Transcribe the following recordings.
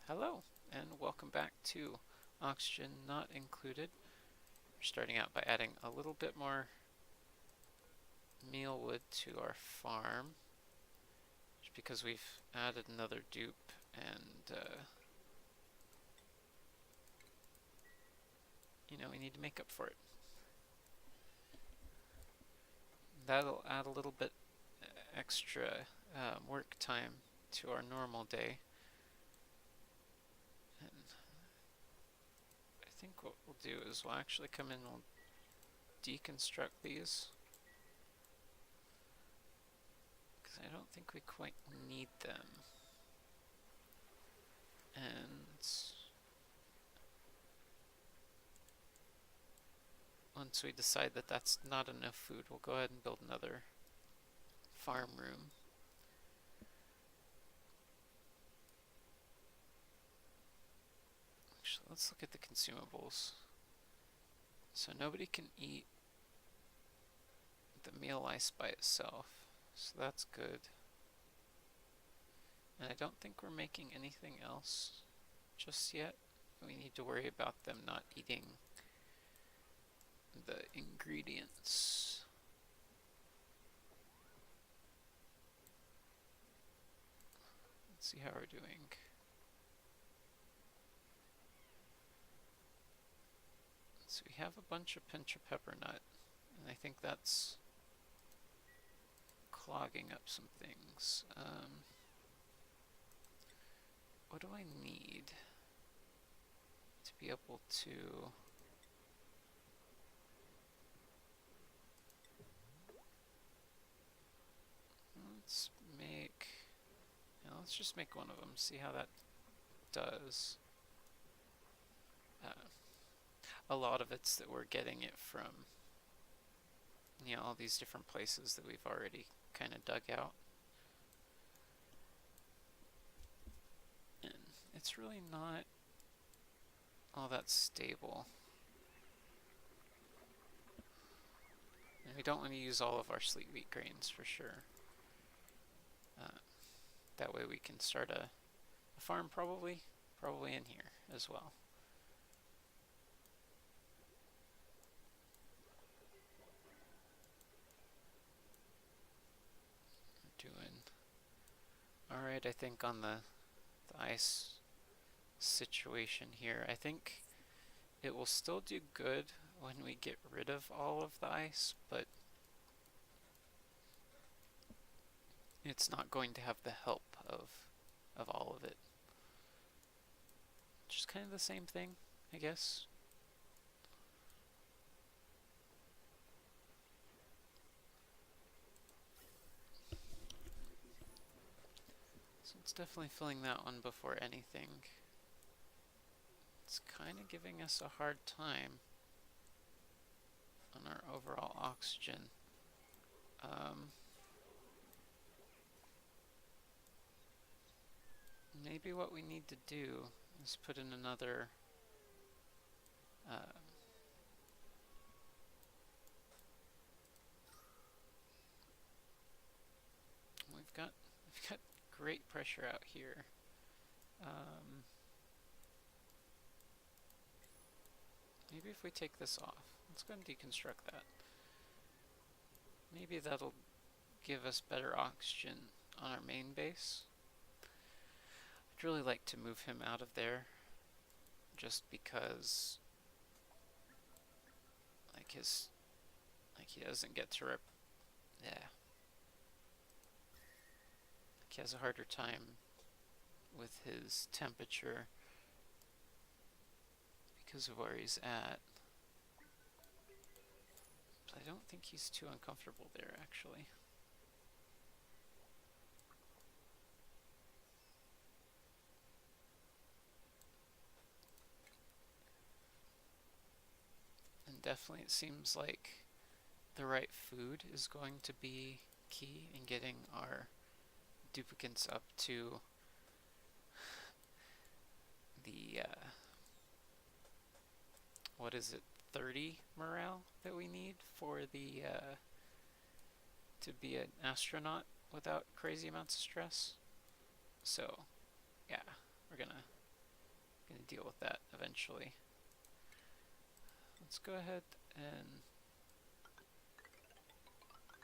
Hello, and welcome back to Oxygen Not Included. We're starting out by adding a little bit more mealwood to our farm, just because we've added another dupe, and we need to make up for it. That'll add a little bit extra work time to our normal day. And I think what we'll do is we'll actually come in and we'll deconstruct these, because I don't think we quite need them. And once we decide that that's not enough food, we'll go ahead and build another farm room. Actually, let's look at the consumables. So nobody can eat the meal ice by itself, so that's good. And I don't think we're making anything else just yet. We need to worry about them not eating the ingredients. Let's see how we're doing. So we have a bunch of pinch of pepper nut, and I think that's clogging up some things. What do I need to be able to... let's just make one of them, see how that does. A lot of it's that we're getting it from, all these different places that we've already kind of dug out. And it's really not all that stable. And we don't want to use all of our sleet wheat grains for sure. That way we can start a farm probably in here as well. We're doing alright, I think, on the ice situation here. I think it will still do good when we get rid of all of the ice, but it's not going to have the help of all of it. Just kind of the same thing, I guess. So it's definitely filling that one before anything. It's kind of giving us a hard time on our overall oxygen. Maybe what we need to do is put in another we've got great pressure out here. Maybe if we take this off, let's go and deconstruct that. Maybe that'll give us better oxygen on our main base. I'd really like to move him out of there, just because he doesn't get to he has a harder time with his temperature because of where he's at. But I don't think he's too uncomfortable there, actually. And definitely it seems like the right food is going to be key in getting our duplicants up to the what is it, 30 morale that we need for the to be an astronaut without crazy amounts of stress. So yeah, we're gonna deal with that eventually. Let's go ahead and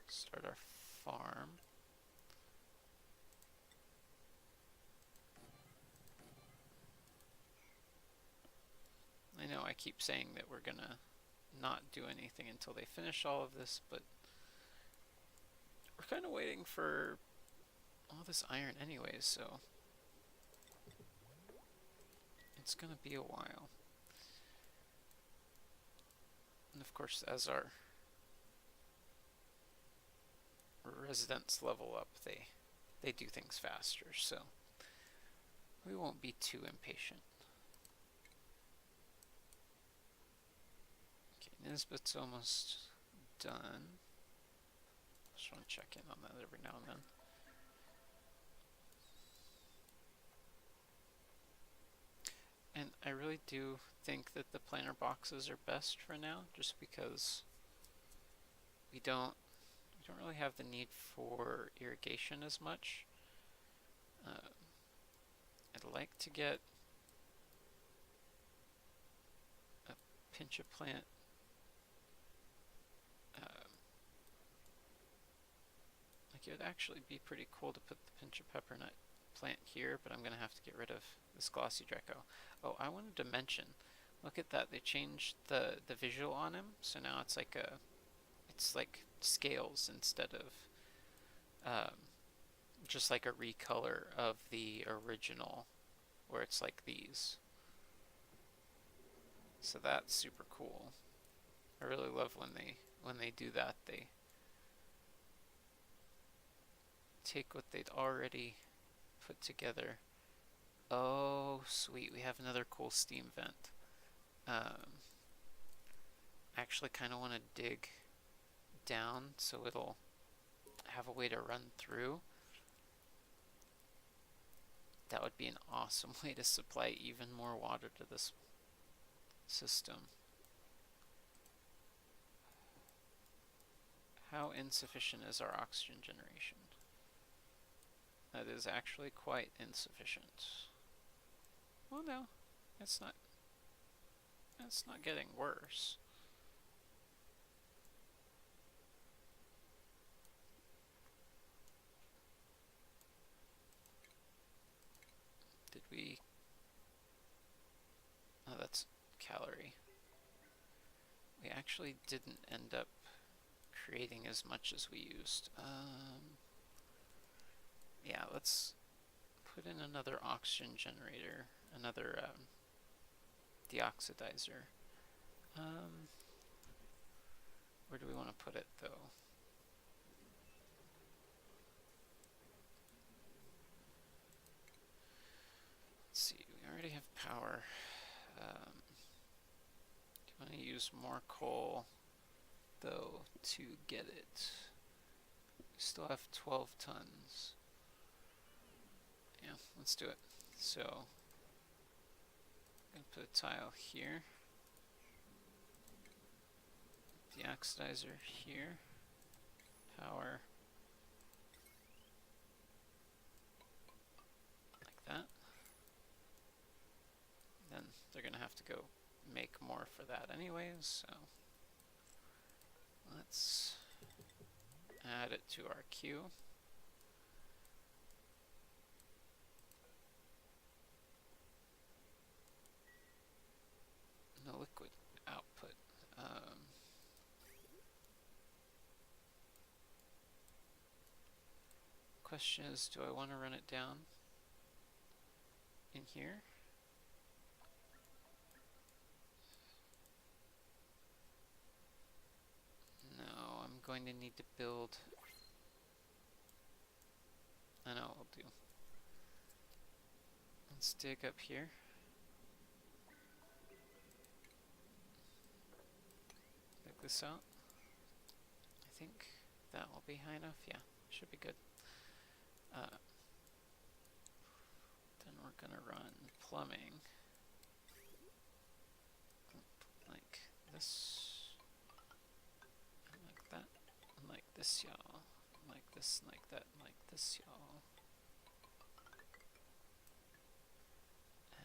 start our farm. I know I keep saying that we're gonna not do anything until they finish all of this, but we're kind of waiting for all this iron anyways, so it's gonna be a while. And of course, as our residents level up, they do things faster, so we won't be too impatient. Okay, Nisbet's almost done. Just want to check in on that every now and then. And I really do think that the planter boxes are best for now, just because we don't really have the need for irrigation as much. I'd like to get a pincha plant like it would actually be pretty cool to put the pincha peppernut plant here, but I'm gonna have to get rid of this glossy Draco. Oh, I wanted to mention, look at that, they changed the visual on him, so now it's like scales instead of just like a recolor of the original, where it's like these. So that's super cool. I really love when they do that. They take what they'd already put together. Oh, sweet, we have another cool steam vent. I actually kind of want to dig down so it'll have a way to run through. That would be an awesome way to supply even more water to this system. How insufficient is our oxygen generation? That is actually quite insufficient. Well, no, it's not getting worse. Did we? Oh, that's calorie. We actually didn't end up creating as much as we used. Yeah, let's put in another oxygen generator, another deoxidizer. Where do we want to put it, though? Let's see, we already have power. Do you want to use more coal, though, to get it? We still have 12 tons. Yeah, let's do it. So, I'm going to put a tile here. The oxidizer here. Power. Like that. Then they're going to have to go make more for that anyways, so let's add it to our queue. No liquid output. Question is, do I want to run it down in here? No, I'm going to need to build. I know what we'll do. Let's dig up here. Dig this out. I think that will be high enough. Yeah, should be good. Then we're gonna run plumbing like this, and like that, and like this, y'all, like this, and like that, and like this, y'all, and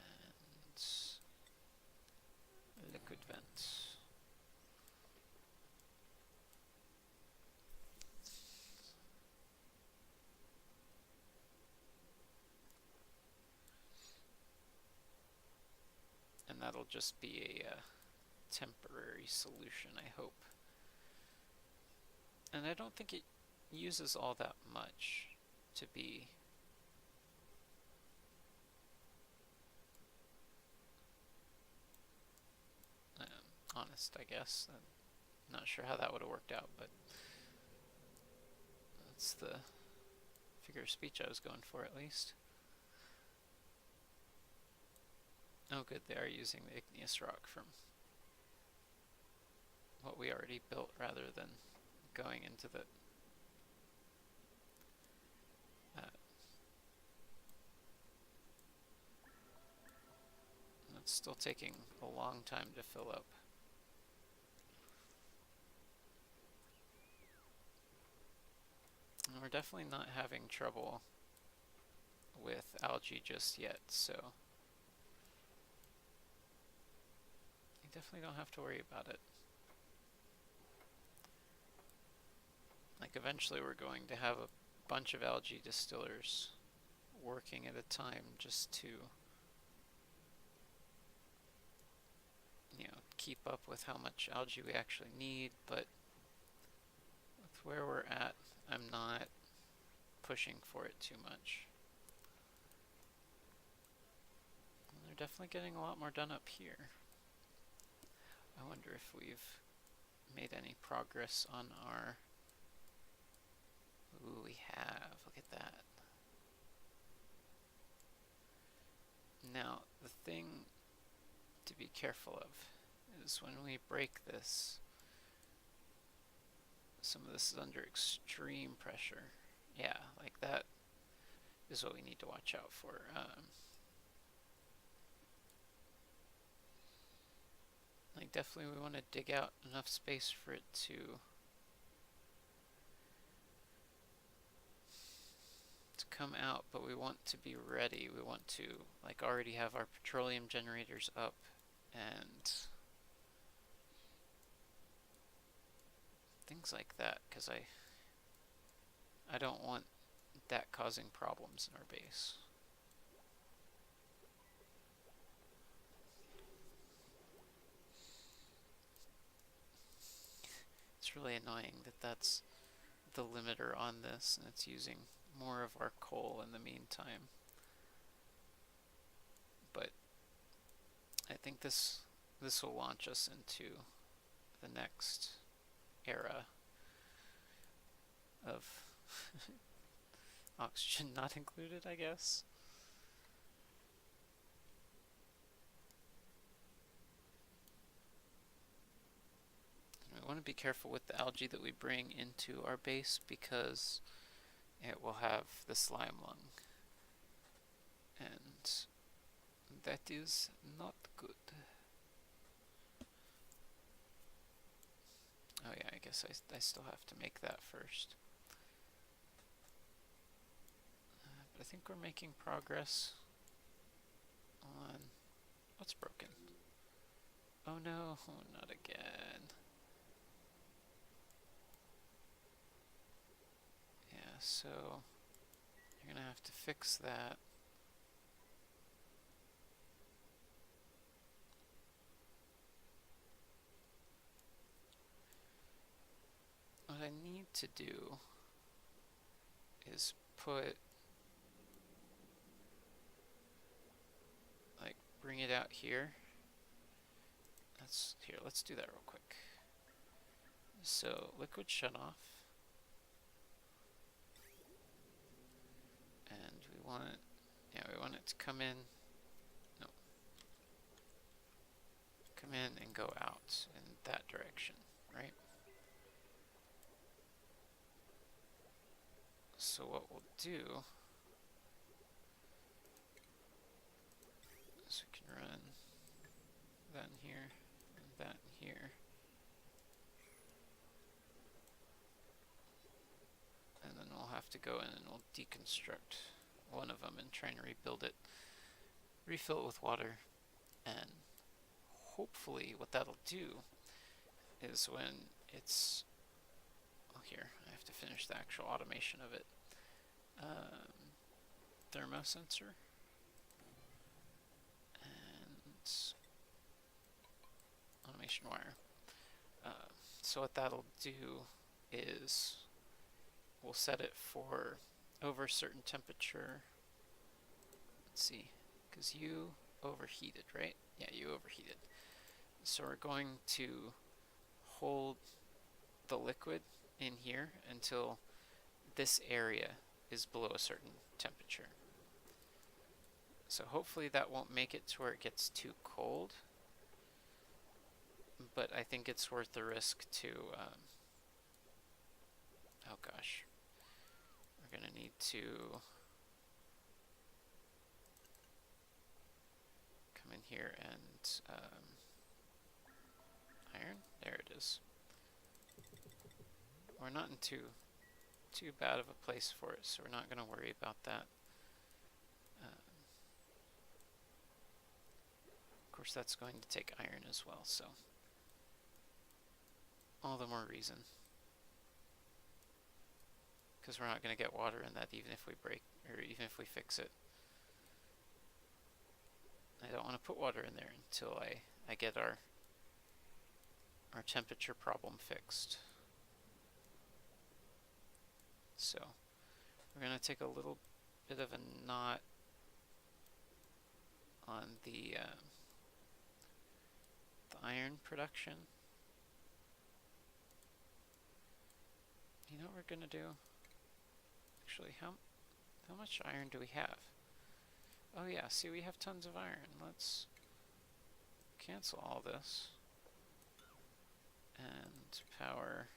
And that'll just be a temporary solution, I hope. And I don't think it uses all that much to be honest, I guess. I'm not sure how that would have worked out, but that's the figure of speech I was going for, at least. Oh good, they are using the igneous rock from what we already built rather than going into the it's still taking a long time to fill up. And we're definitely not having trouble with algae just yet, so you definitely don't have to worry about it. Like eventually we're going to have a bunch of algae distillers working at a time just to, you know, keep up with how much algae we actually need, but with where we're at, I'm not pushing for it too much. And they're definitely getting a lot more done up here. I wonder if we've made any progress on our... Ooh, we have. Look at that. Now, the thing to be careful of is when we break this, some of this is under extreme pressure. Yeah, like that is what we need to watch out for. Like definitely we want to dig out enough space for it to come out, but we want to be ready. We want to like already have our petroleum generators up and things like that, because I don't want that causing problems in our base. It's really annoying that that's the limiter on this, and it's using more of our coal in the meantime. But I think this will launch us into the next era of oxygen not included, I guess. And we want to be careful with the algae that we bring into our base because it will have the slime lung, and that is not good. Oh yeah, I guess I still have to make that first. But I think we're making progress on... What's broken? Oh no, oh, not again. Yeah, so you're gonna have to fix that. What I need to do is put, like, bring it out here. Let's do that real quick. So, liquid shut off. And we want it to come in, come in and go out in that direction, right? So what we'll do is we can run that in here and that in here. And then we'll have to go in and we'll deconstruct one of them and try and rebuild it, refill it with water, and hopefully what that'll do is when it's... Oh, here, I have to finish the actual automation of it. Thermosensor. And extension wire. So what that'll do is we'll set it for over a certain temperature. Let's see, because you overheated, right? Yeah, you overheated. So we're going to hold the liquid in here until this area is below a certain temperature. So hopefully that won't make it to where it gets too cold, but I think it's worth the risk to, oh gosh, we're gonna need to come in here and iron, there it is. We're not in too bad of a place for it, so we're not gonna worry about that. Of course that's going to take iron as well, so all the more reason. Because we're not going to get water in that even if we break, or even if we fix it. I don't want to put water in there until I get our temperature problem fixed. So we're going to take a little bit of a knot on the iron production. You know what we're going to do? Actually, how much iron do we have? Oh yeah, see, we have tons of iron. Let's cancel all this and power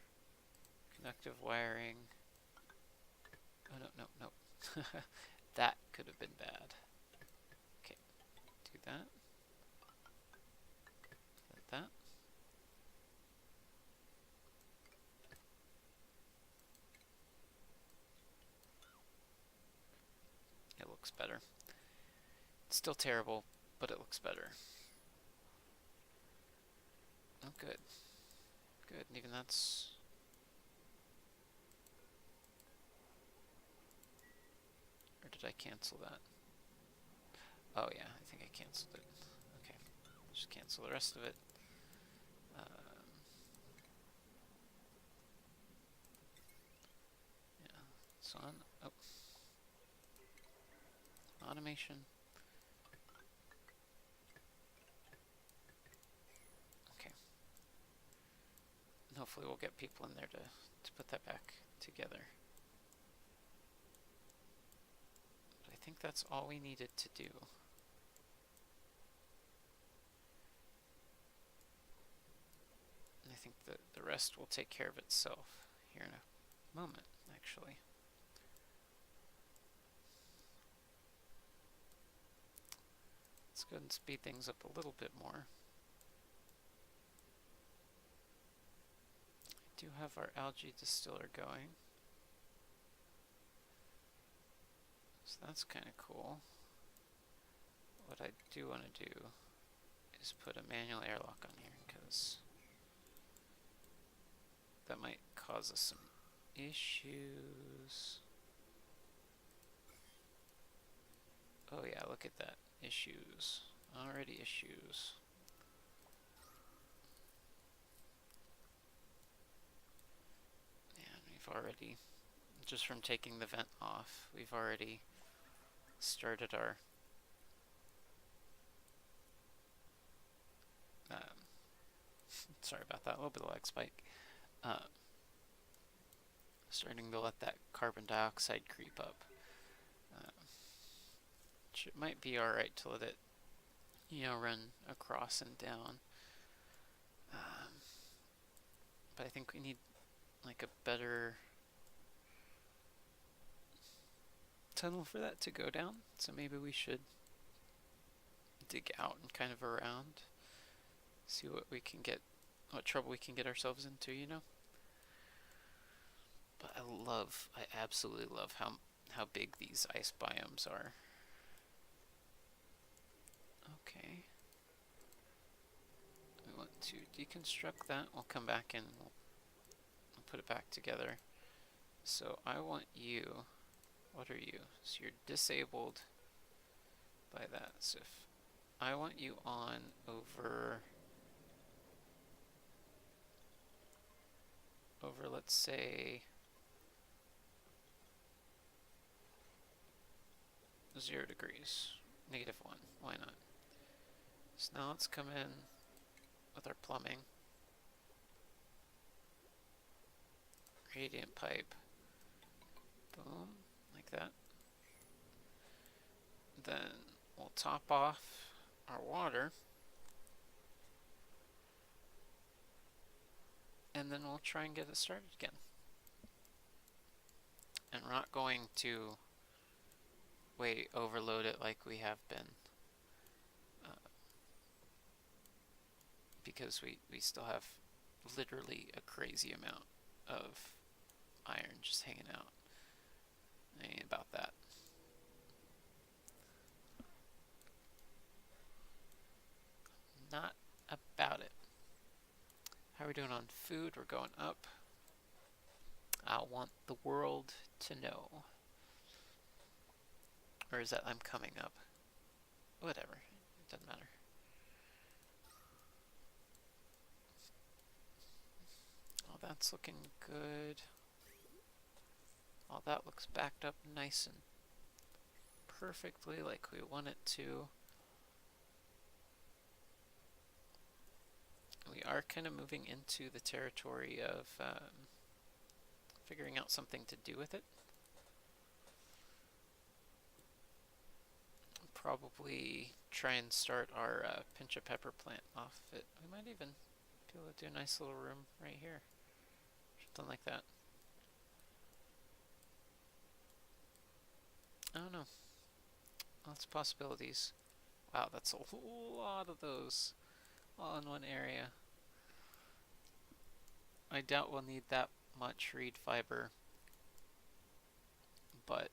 conductive wiring. Oh no. That could have been bad. Okay, do that. That. It looks better. It's still terrible, but it looks better. Oh, good. Good, and even that's... Or did I cancel that? Oh yeah, I think I canceled it. Okay, just cancel the rest of it. Yeah, it's on. Oh. Automation. Okay. And hopefully we'll get people in there to put that back together. But I think that's all we needed to do. And I think the rest will take care of itself here in a moment, actually. Let's go ahead and speed things up a little bit more. I do have our algae distiller going. So that's kind of cool. What I do want to do is put a manual airlock on here, because that might cause us some issues. Oh yeah, look at that. Issues. Already issues. And we've already, just from taking the vent off, we've already started our sorry about that, a little bit of lag spike. Starting to let that carbon dioxide creep up. It might be alright to let it, run across and down. But I think we need like a better tunnel for that to go down. So maybe we should dig out and kind of around, see what we can get, what trouble we can get ourselves into, But I absolutely love how big these ice biomes are. Okay. We want to deconstruct that. We'll come back and we'll put it back together. So I want you, what are you? So you're disabled by that. So if I want you on over over, let's say, 0 degrees, -1. Why not? So now let's come in with our plumbing. Radiant pipe. Boom, like that. Then we'll top off our water. And then we'll try and get it started again. And we're not going to overload it like we have been. Because we still have literally a crazy amount of iron just hanging out. Ain't about that. Not about it. How are we doing on food? We're going up. I want the world to know. Or is that I'm coming up? Whatever. It doesn't matter. Oh, that's looking good. All that looks backed up nice and perfectly like we want it to. We are kind of moving into the territory of figuring out something to do with it. Probably try and start our pinch of pepper plant off it. We might even be able to do a nice little room right here. Something like that. I don't know. Lots of possibilities. Wow, that's a lot of those all in one area. I doubt we'll need that much reed fiber, but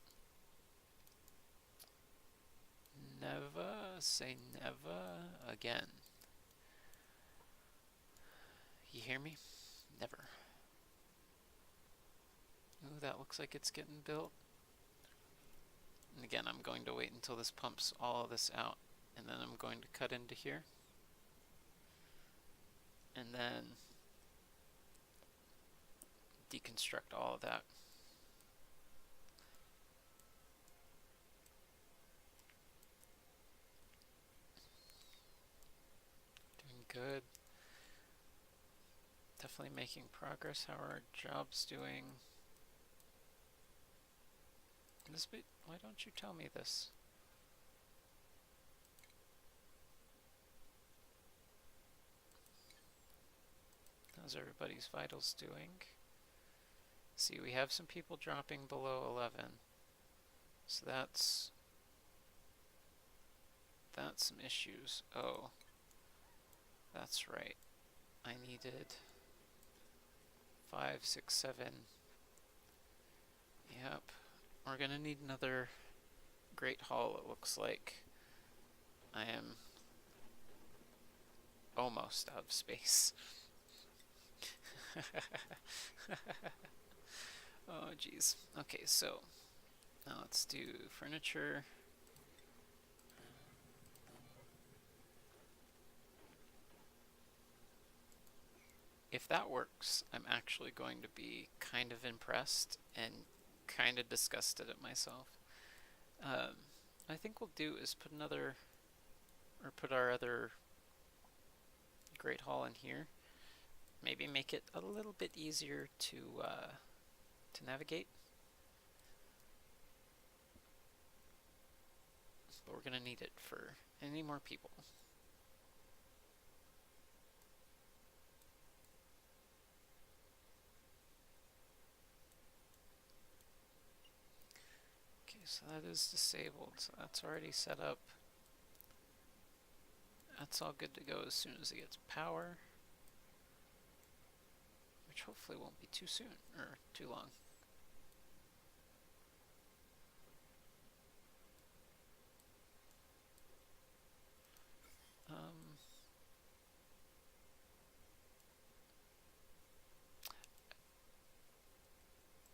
never say never again. You hear me? Never. Ooh, that looks like it's getting built. And again, I'm going to wait until this pumps all of this out, and then I'm going to cut into here. And then deconstruct all of that. Doing good. Definitely making progress. How are our jobs doing? This bit, why don't you tell me this? How's everybody's vitals doing? See, we have some people dropping below 11. So that's some issues. Oh, that's right. I needed 5, 6, 7. Yep. We're gonna need another Great Hall, it looks like. I am almost out of space. Oh, geez. Okay, so now let's do furniture. If that works, I'm actually going to be kind of impressed and kind of disgusted at myself. I think we'll do is put our other Great Hall in here. Maybe make it a little bit easier to navigate. But we're gonna need it for any more people. Okay, so that is disabled, so that's already set up. That's all good to go as soon as it gets power. Which hopefully won't be too soon, or too long.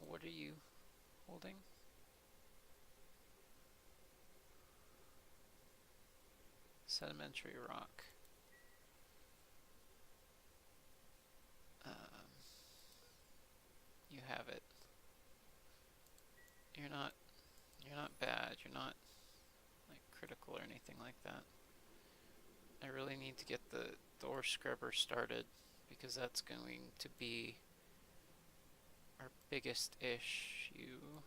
What are you holding? Sedimentary rock. have it. You're not bad. You're not like critical or anything like that. I really need to get the ore scrubber started because that's going to be our biggest issue.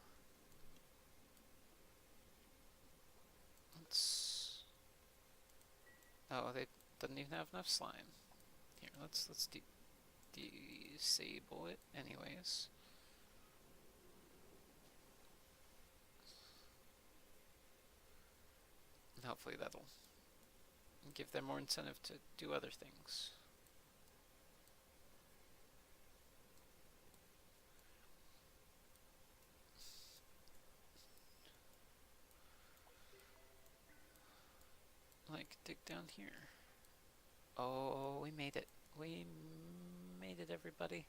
Let's. Oh, they doesn't even have enough slime. Here, let's disable it anyways. And hopefully that'll give them more incentive to do other things. Like, dig down here. Oh, we made it. We made it, everybody.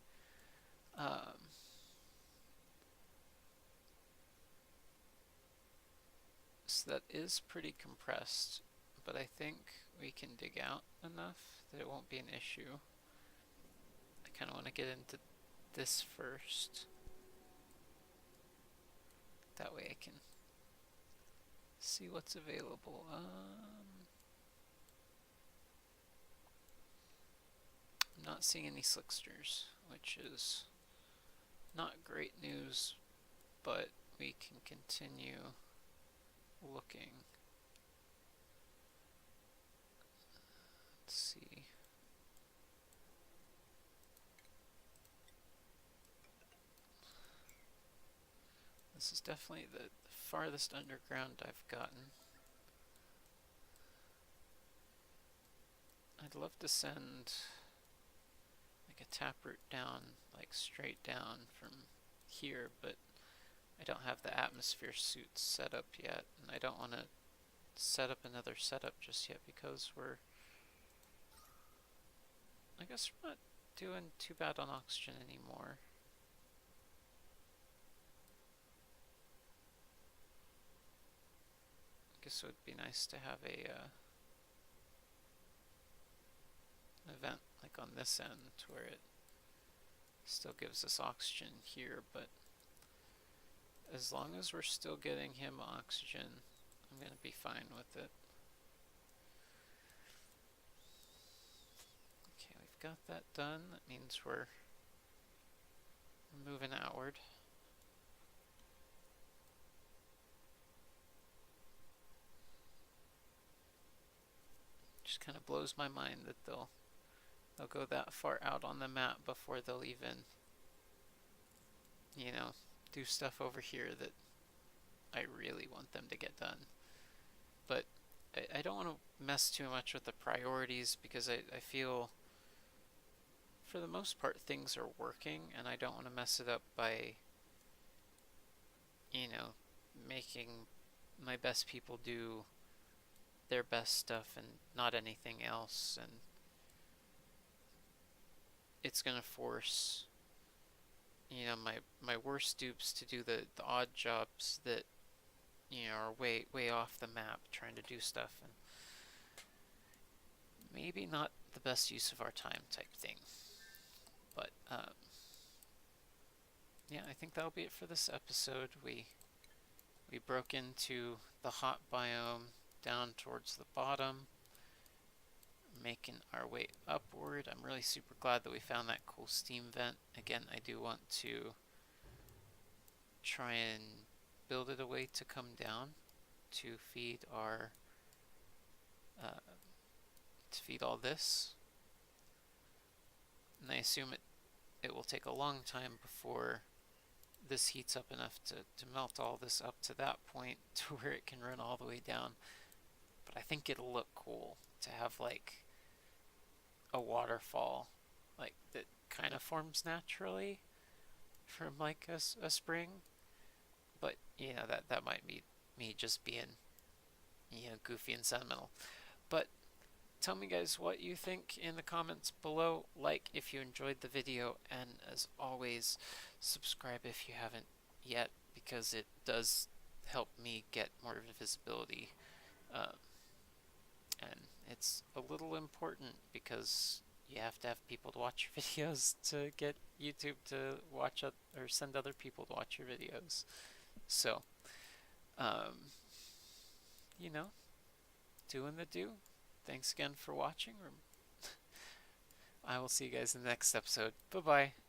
So that is pretty compressed, but I think we can dig out enough that it won't be an issue. I kind of want to get into this first. That way I can see what's available. I'm not seeing any slicksters, which is not great news, but we can continue looking. Let's see. This is definitely the farthest underground I've gotten. I'd love to send like a taproot down, like straight down from here, but I don't have the atmosphere suits set up yet, and I don't want to set up another setup just yet because I guess we're not doing too bad on oxygen anymore. I guess it would be nice to have a an event like on this end where it still gives us oxygen here, but as long as we're still getting him oxygen, I'm going to be fine with it. Okay, we've got that done. That means we're moving outward. Just kind of blows my mind that they'll go that far out on the map before they'll even, you know, do stuff over here that I really want them to get done. But I don't want to mess too much with the priorities because I feel for the most part things are working, and I don't want to mess it up by, you know, making my best people do their best stuff and not anything else, and it's gonna force, you know, my worst dupes to do the odd jobs that, you know, are way off the map trying to do stuff, and maybe not the best use of our time type thing. But yeah, I think that'll be it for this episode. We broke into the hot biome down towards the bottom, making our way upward. I'm really super glad that we found that cool steam vent. Again, I do want to try and build it a way to come down to feed our to feed all this, and I assume it will take a long time before this heats up enough to melt all this up to that point to where it can run all the way down. But I think it'll look cool to have like a waterfall like that kind of forms naturally from like a spring. But you know, that might be me just being, you know, goofy and sentimental. But tell me guys what you think in the comments below. Like if you enjoyed the video, and as always, subscribe if you haven't yet, because it does help me get more visibility, and it's a little important because, you have to have people to watch your videos to get YouTube to watch or send other people to watch your videos. So, um, you know, doing the do. Thanks again for watching. I will see you guys in the next episode. Bye bye.